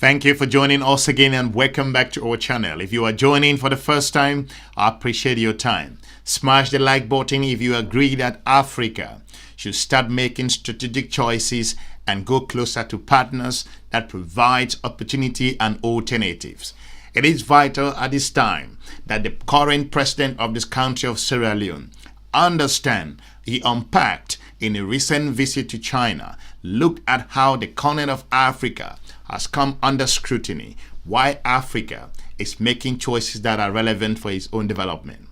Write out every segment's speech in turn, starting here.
Thank you for joining us again and welcome back to our channel. If you are joining for the first time, I appreciate your time. Smash the like button if you agree that Africa should start making strategic choices and go closer to partners that provide opportunity and alternatives. It is vital at this time that the current president of this country of Sierra Leone understand. He unpacked in a recent visit to China, looked at how the continent of Africa has come under scrutiny, why Africa is making choices that are relevant for its own development.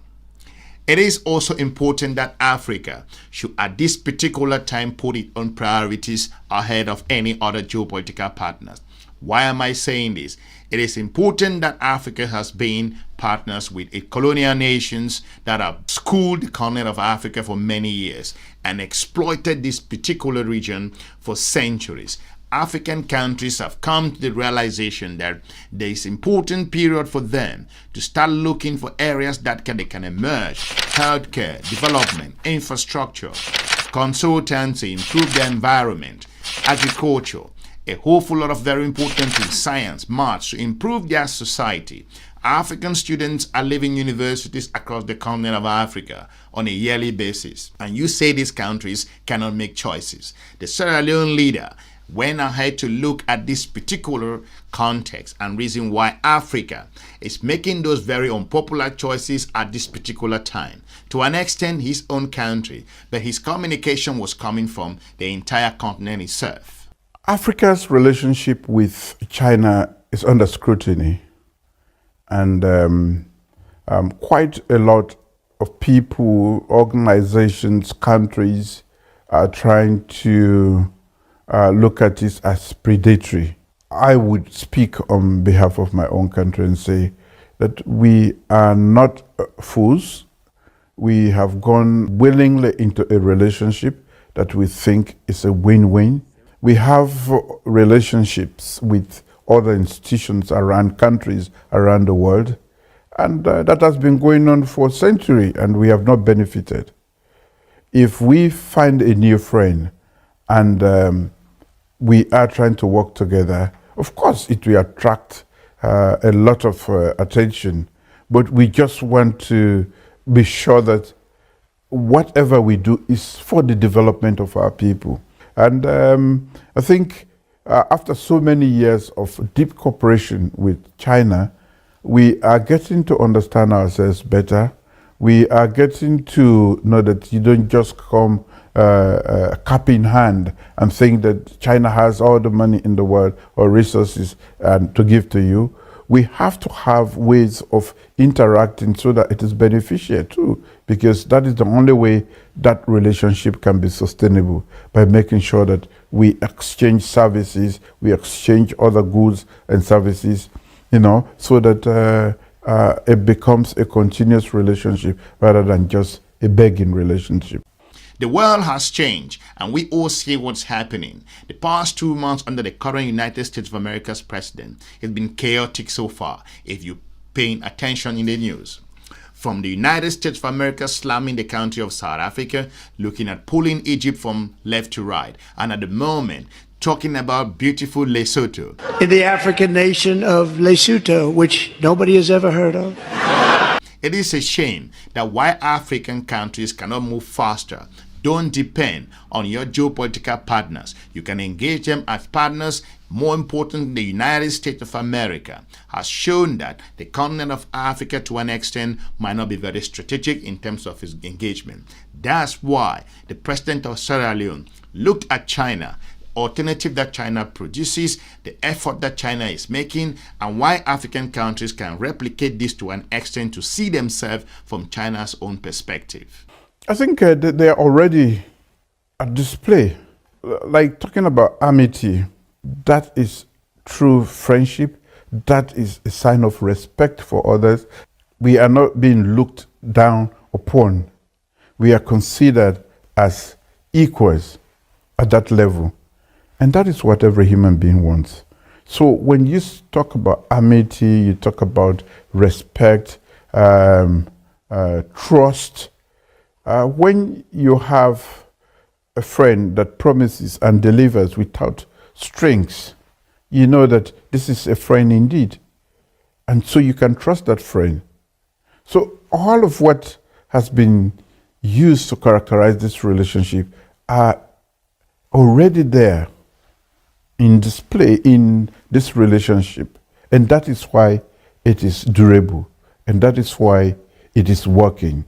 It is also important that Africa should at this particular time put its own priorities ahead of any other geopolitical partners. Why am I saying this? It is important that Africa has been partners with colonial nations that have schooled the continent of Africa for many years and exploited this particular region for centuries. African countries have come to the realization that there is an important period for them to start looking for areas that they can emerge: healthcare, development, infrastructure, consultancy, improve the environment, agriculture, a whole lot of very important things, science, maths, to improve their society. African students are leaving universities across the continent of Africa on a yearly basis. And you say these countries cannot make choices. The Sierra Leone leader went ahead to look at this particular context and reason why Africa is making those very unpopular choices at this particular time. To an extent, his own country, but his communication was coming from the entire continent itself. Africa's relationship with China is under scrutiny, and quite a lot of people, organizations, countries are trying to look at this as predatory. I would speak on behalf of my own country and say that we are not fools. We have gone willingly into a relationship that we think is a win-win. We have relationships with other institutions around countries around the world, and that has been going on for a century, and we have not benefited. If we find a new friend and we are trying to work together, of course it will attract a lot of attention, but we just want to be sure that whatever we do is for the development of our people. And I think after so many years of deep cooperation with China, we are getting to understand ourselves better. We are getting to know that you don't just come cup in hand and think that China has all the money in the world or resources to give to you. We have to have ways of interacting so that it is beneficial too, because that is the only way that relationship can be sustainable, by making sure that we exchange services, we exchange other goods and services, so that it becomes a continuous relationship rather than just a begging relationship. The world has changed, and we all see what's happening. The past 2 months under the current United States of America's president has been chaotic so far, if you're paying attention in the news. From the United States of America slamming the country of South Africa, looking at pulling Egypt from left to right, and at the moment, talking about beautiful Lesotho. In the African nation of Lesotho, which nobody has ever heard of. It is a shame that why African countries cannot move faster. Don't depend on your geopolitical partners. You can engage them as partners. More important, the United States of America has shown that the continent of Africa, to an extent, might not be very strategic in terms of its engagement. That's why the president of Sierra Leone looked at China, alternative that China produces, the effort that China is making, and why African countries can replicate this to an extent to see themselves from China's own perspective. I think they are already at display. Like talking about amity, that is true friendship. That is a sign of respect for others. We are not being looked down upon. We are considered as equals at that level. And that is what every human being wants. So when you talk about amity, you talk about respect, trust. When you have a friend that promises and delivers without strings, you know that this is a friend indeed. And so you can trust that friend. So all of what has been used to characterize this relationship are already there in display in this relationship. And that is why it is durable. And that is why it is working.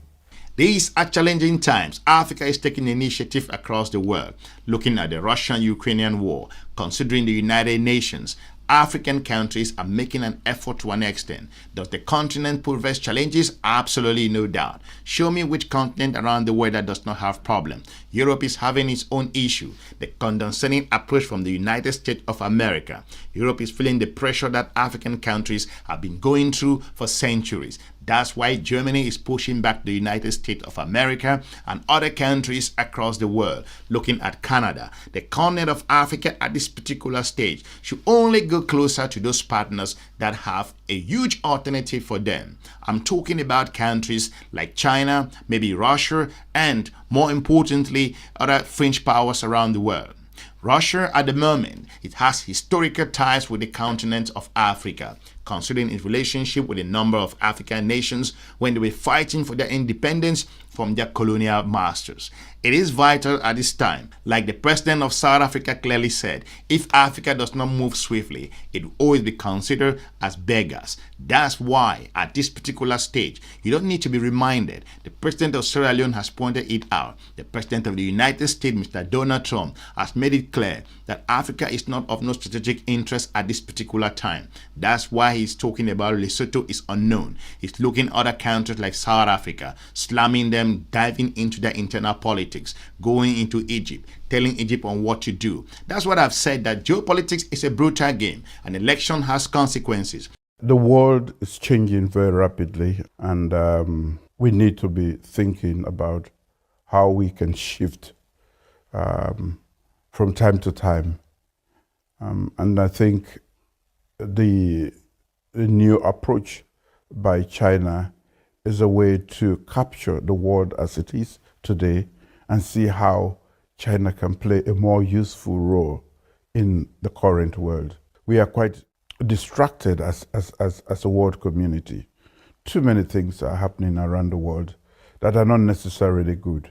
These are challenging times. Africa is taking initiative across the world, looking at the Russian-Ukrainian war, considering the United Nations. African countries are making an effort to an extent. Does the continent pose challenges? Absolutely no doubt. Show me which continent around the world that does not have problem. Europe is having its own issue. The condescending approach from the United States of America. Europe is feeling the pressure that African countries have been going through for centuries. That's why Germany is pushing back the United States of America and other countries across the world, looking at Canada. The continent of Africa at this particular stage should only go closer to those partners that have a huge alternative for them. I'm talking about countries like China, maybe Russia, and more importantly, other fringe powers around the world. Russia, at the moment, it has historical ties with the continent of Africa, considering its relationship with a number of African nations when they were fighting for their independence from their colonial masters. It is vital at this time, like the president of South Africa clearly said, if Africa does not move swiftly, it will always be considered as beggars. That's why, at this particular stage, you don't need to be reminded. The president of Sierra Leone has pointed it out. The president of the United States, Mr. Donald Trump, has made it clear that Africa is not of no strategic interest at this particular time. That's why he's talking about Lesotho is unknown. He's looking at other countries like South Africa, slamming them, diving into their internal politics, going into Egypt, telling Egypt on what to do. That's what I've said, that geopolitics is a brutal game. An election has consequences. The world is changing very rapidly, and we need to be thinking about how we can shift from time to time. And I think the new approach by China is a way to capture the world as it is today and see how China can play a more useful role in the current world. We are quite distracted as a world community. Too many things are happening around the world that are not necessarily good.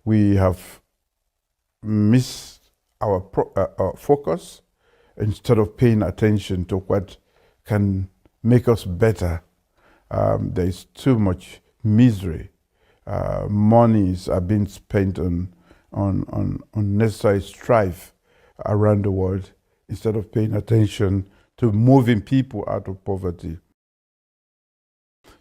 We have missed our focus instead of paying attention to what can make us better. There is too much misery. Monies are being spent on unnecessary strife around the world instead of paying attention to moving people out of poverty.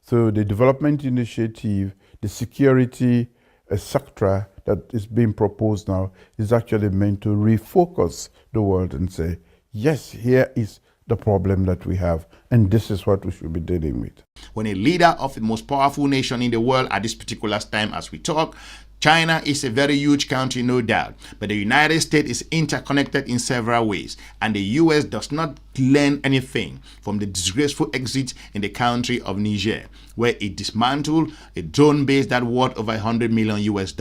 So the development initiative, the security sector that is being proposed now is actually meant to refocus the world and say, yes, here is the problem that we have, and this is what we should be dealing with. When a leader of the most powerful nation in the world at this particular time as we talk, China is a very huge country, no doubt, but the United States is interconnected in several ways, and the US does not learn anything from the disgraceful exit in the country of Niger, where it dismantled a drone base that worth over $100 million US.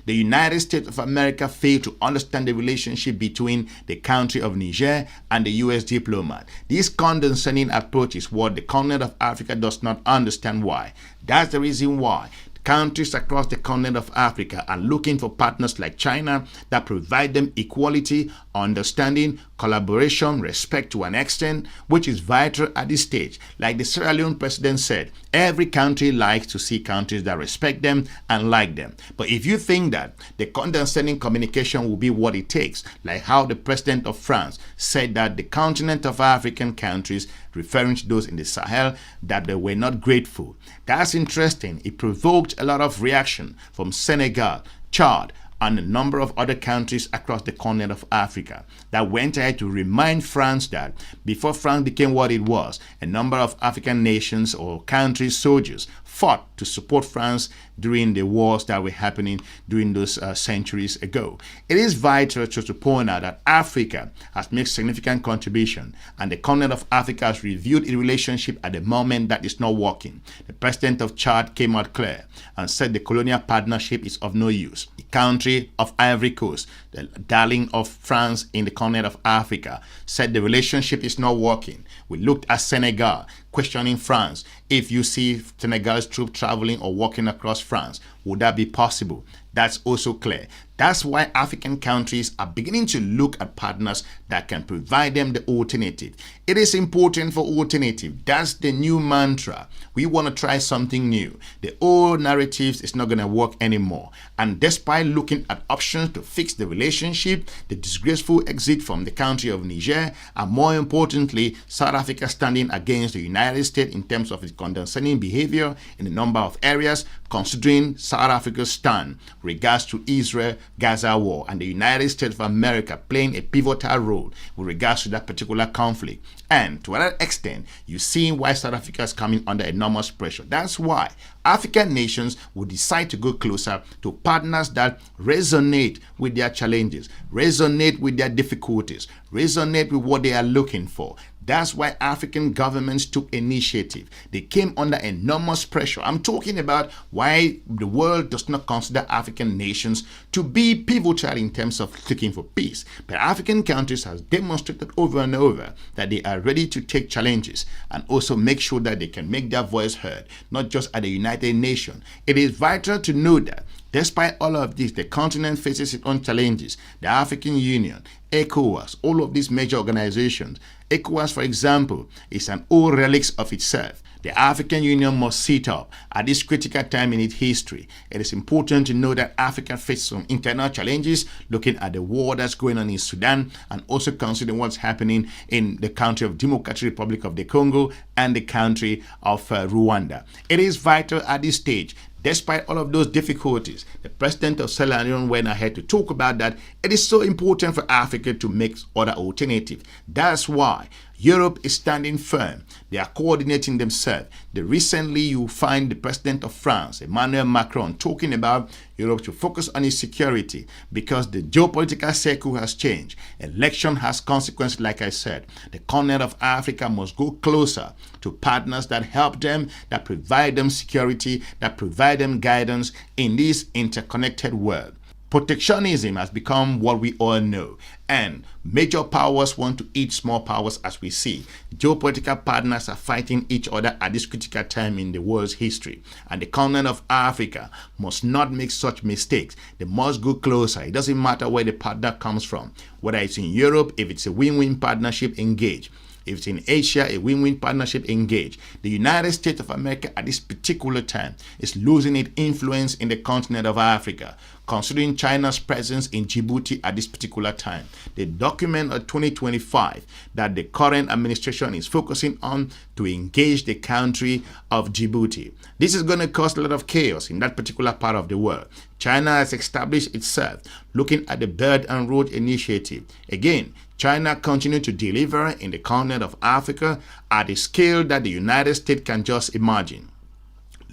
The United States of America failed to understand the relationship between the country of Niger and the US diplomat. This condescending approach is what the continent of Africa does not understand why. That's the reason why countries across the continent of Africa are looking for partners like China that provide them equality, understanding, collaboration, respect to an extent, which is vital at this stage. Like the Sierra Leone president said, every country likes to see countries that respect them and like them. But if you think that the condescending communication will be what it takes, like how the president of France said that the continent of African countries, referring to those in the Sahel, that they were not grateful. That's interesting. It provoked a lot of reaction from Senegal, Chad, and a number of other countries across the continent of Africa that went ahead to remind France that before France became what it was, a number of African nations or countries' soldiers fought to support France during the wars that were happening during those centuries ago. It is vital to point out that Africa has made significant contribution, and the continent of Africa has reviewed its relationship at the moment that is not working. The president of Chad came out clear and said the colonial partnership is of no use. The country country of Ivory Coast, the darling of France in the continent of Africa, said the relationship is not working. We looked at Senegal, questioning France. If you see Senegal's troops traveling or walking across France, would that be possible? That's also clear. That's why African countries are beginning to look at partners that can provide them the alternative. It is important for alternative. That's the new mantra. We want to try something new. The old narratives is not going to work anymore. And despite looking at options to fix the relationship, the disgraceful exit from the country of Niger, and more importantly, South Africa standing against the United States in terms of its condescending behavior in a number of areas, considering South Africa's stand regards to Israel, Gaza war, and the United States of America playing a pivotal role with regards to that particular conflict. And to that extent, you see why South Africa is coming under enormous pressure. That's why African nations will decide to go closer to partners that resonate with their challenges, resonate with their difficulties, resonate with what they are looking for. That's why African governments took initiative. They came under enormous pressure. I'm talking about why the world does not consider African nations to be pivotal in terms of looking for peace. But African countries have demonstrated over and over that they are ready to take challenges and also make sure that they can make their voice heard, not just at the United Nations. It is vital to know that despite all of this, the continent faces its own challenges. The African Union, ECOWAS, all of these major organizations. ECOWAS, for example, is an old relic of itself. The African Union must sit up at this critical time in its history. It is important to know that Africa faces some internal challenges, looking at the war that's going on in Sudan, and also considering what's happening in the country of Democratic Republic of the Congo and the country of Rwanda. It is vital at this stage. Despite all of those difficulties, the president of Sierra Leone went ahead to talk about that. It is so important for Africa to make other alternatives. That's why Europe is standing firm. They are coordinating themselves. Recently, you find the president of France, Emmanuel Macron, talking about Europe to focus on its security because the geopolitical circle has changed. Election has consequences, like I said. The continent of Africa must go closer to partners that help them, that provide them security, that provide them guidance in this interconnected world. Protectionism has become what we all know, and major powers want to eat small powers, as we see. Geopolitical partners are fighting each other at this critical time in the world's history, and the continent of Africa must not make such mistakes. They must go closer. It doesn't matter where the partner comes from, whether it's in Europe. If it's a win-win partnership, engage. If it's in Asia, a win-win partnership, engage. The United States of America at this particular time is losing its influence in the continent of Africa, considering China's presence in Djibouti at this particular time. The document of 2025 that the current administration is focusing on to engage the country of Djibouti. This is going to cause a lot of chaos in that particular part of the world. China has established itself looking at the Belt and Road Initiative. Again, China continues to deliver in the continent of Africa at a scale that the United States can just imagine.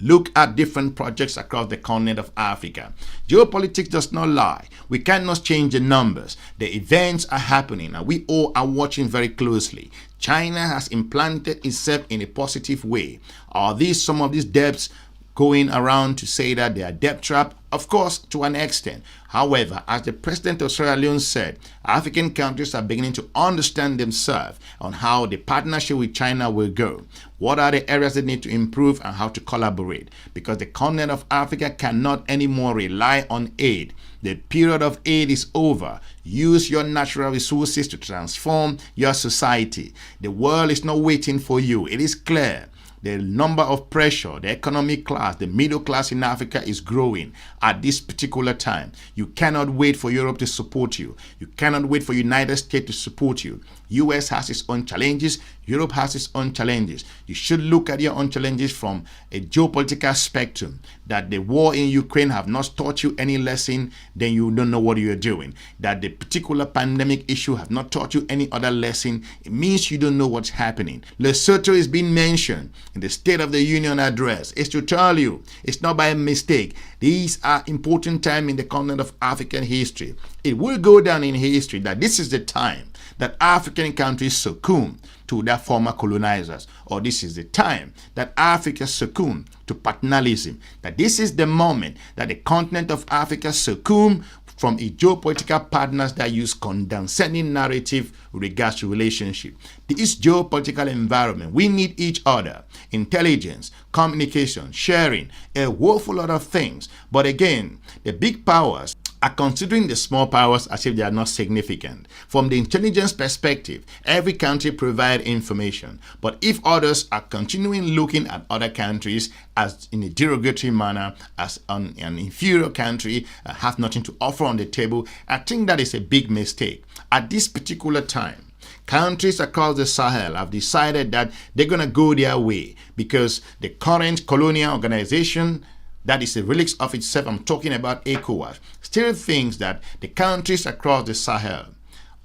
Look at different projects across the continent of Africa. Geopolitics does not lie. We cannot change the numbers. The events are happening and we all are watching very closely. China has implanted itself in a positive way. Are these some of these debts going around to say that they are debt trap? Of course, to an extent. However, as the president of Sierra Leone said, African countries are beginning to understand themselves on how the partnership with China will go. What are the areas they need to improve and how to collaborate? Because the continent of Africa cannot anymore rely on aid. The period of aid is over. Use your natural resources to transform your society. The world is not waiting for you. It is clear. The number of pressure, the economic class, the middle class in Africa is growing at this particular time. You cannot wait for Europe to support you. You cannot wait for United States to support you. US has its own challenges. Europe has its own challenges. You should look at your own challenges from a geopolitical spectrum. That the war in Ukraine have not taught you any lesson, then you don't know what you're doing. That the particular pandemic issue have not taught you any other lesson, it means you don't know what's happening. Lesotho is being mentioned in the State of the Union address. It's to tell you, it's not by mistake. These are important times in the continent of African history. It will go down in history that this is the time that African countries succumb to their former colonizers, or this is the time that Africa succumb to paternalism, that this is the moment that the continent of Africa succumb from a geopolitical partners that use condescending narrative with regards to relationship. This geopolitical environment, we need each other, intelligence, communication, sharing, a woeful lot of things. But again, the big powers are considering the small powers as if they are not significant. From the intelligence perspective, every country provides information. But if others are continuing looking at other countries as in a derogatory manner, as an inferior country, have nothing to offer on the table, I think that is a big mistake. At this particular time, countries across the Sahel have decided that they're going to go their way because the current colonial organization, that is the relics of itself, I'm talking about AGOA, still thinks that the countries across the Sahel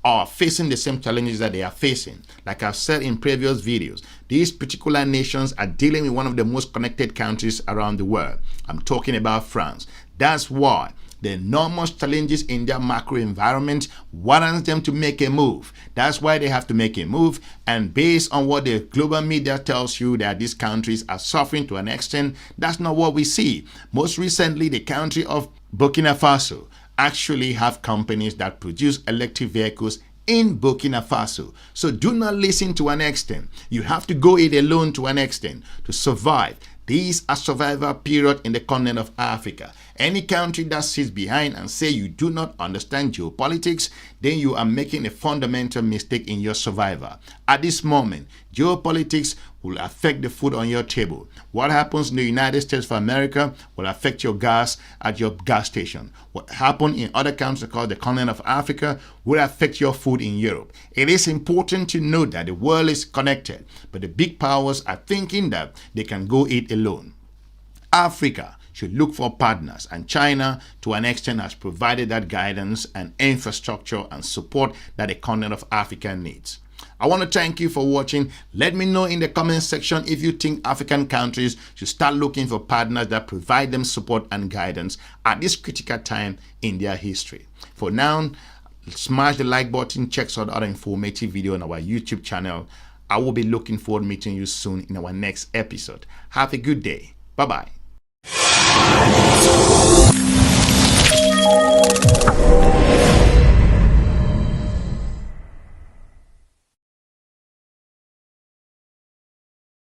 are facing the same challenges that they are facing. Like I've said in previous videos, these particular nations are dealing with one of the most connected countries around the world. I'm talking about France. That's why the enormous challenges in their macro environment warrants them to make a move. That's why they have to make a move. And based on what the global media tells you that these countries are suffering to an extent, that's not what we see. Most recently, the country of Burkina Faso actually have companies that produce electric vehicles in Burkina Faso. So do not listen to an extent. You have to go it alone to an extent to survive. These are survival period in the continent of Africa. Any country that sits behind and say you do not understand geopolitics, then you are making a fundamental mistake in your survival. At this moment, geopolitics will affect the food on your table. What happens in the United States of America will affect your gas at your gas station. What happens in other countries across the continent of Africa will affect your food in Europe. It is important to know that the world is connected, but the big powers are thinking that they can go it alone. Africa should look for partners, and China to an extent has provided that guidance and infrastructure and support that the continent of Africa needs. I want to thank you for watching. Let me know in the comment section if you think African countries should start looking for partners that provide them support and guidance at this critical time in their history. For now, smash the like button, check out other informative video on our YouTube channel. I will be looking forward to meeting you soon in our next episode. Have a good day. Bye-bye.